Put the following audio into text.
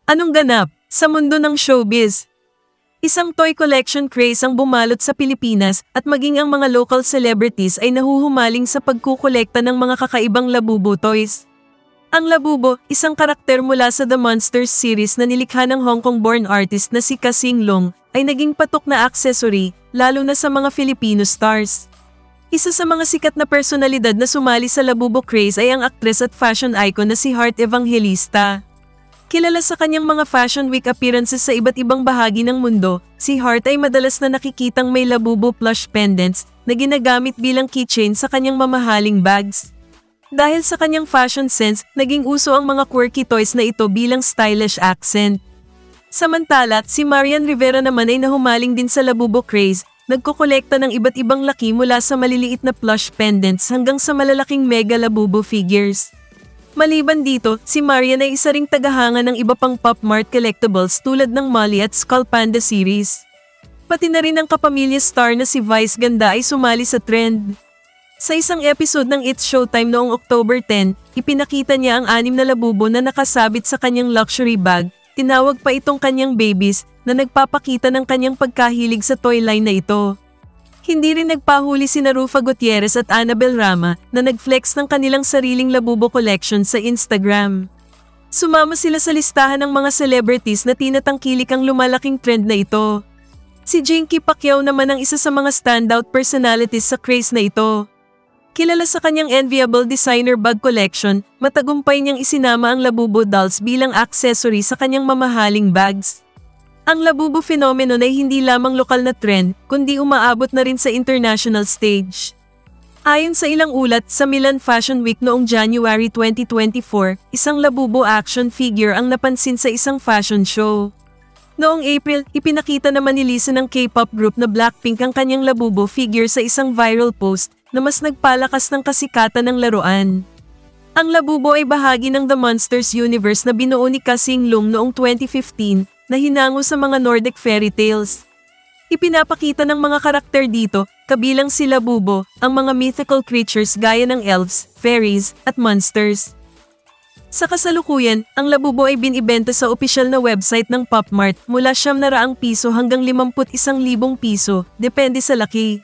Anong ganap sa mundo ng showbiz? Isang toy collection craze ang bumalot sa Pilipinas at maging ang mga local celebrities ay nahuhumaling sa pagkukolekta ng mga kakaibang labubo toys. Ang labubo, isang karakter mula sa The Monsters series na nilikha ng Hong Kong-born artist na si Kasing Long, ay naging patok na accessory, lalo na sa mga Filipino stars. Isa sa mga sikat na personalidad na sumali sa labubo craze ay ang aktres at fashion icon na si Heart Evangelista. Kilala sa kanyang mga Fashion Week appearances sa iba't ibang bahagi ng mundo, si Heart ay madalas na nakikitang may labubo plush pendants na ginagamit bilang keychain sa kanyang mamahaling bags. Dahil sa kanyang fashion sense, naging uso ang mga quirky toys na ito bilang stylish accent. Samantala, si Marian Rivera naman ay nahumaling din sa labubo craze, nagkokolekta ng iba't ibang laki mula sa maliliit na plush pendants hanggang sa malalaking mega labubo figures. Maliban dito, si Marian ay isa ring tagahanga ng iba pang Pop Mart collectibles tulad ng Molly at Skull Panda series. Pati na rin ang kapamilya star na si Vice Ganda ay sumali sa trend. Sa isang episode ng It's Showtime noong October 10, ipinakita niya ang 6 na labubo na nakasabit sa kanyang luxury bag, tinawag pa itong kanyang babies, na nagpapakita ng kanyang pagkahilig sa toy line na ito. Hindi rin nagpahuli sina Rufa Gutierrez at Annabel Rama na nag-flex ng kanilang sariling labubo collection sa Instagram. Sumama sila sa listahan ng mga celebrities na tinatangkilik ang lumalaking trend na ito. Si Jinky Pacquiao naman ang isa sa mga standout personalities sa craze na ito. Kilala sa kanyang enviable designer bag collection, matagumpay niyang isinama ang labubo dolls bilang accessory sa kanyang mamahaling bags. Ang labubo phenomenon ay hindi lamang lokal na trend, kundi umaabot na rin sa international stage. Ayon sa ilang ulat, sa Milan Fashion Week noong January 2024, isang labubo action figure ang napansin sa isang fashion show. Noong April, ipinakita naman ni Lisa ng K-pop group na Blackpink ang kanyang labubo figure sa isang viral post na mas nagpalakas ng kasikatan ng laruan. Ang labubo ay bahagi ng The Monsters universe na binuo ni Kasing Long noong 2015, na hinango sa mga Nordic fairy tales. Ipinapakita ng mga karakter dito, kabilang si Labubo, ang mga mythical creatures gaya ng elves, fairies, at monsters. Sa kasalukuyan, ang labubo ay binibenta sa opisyal na website ng Pop Mart mula ₱700 hanggang ₱51,000, depende sa laki.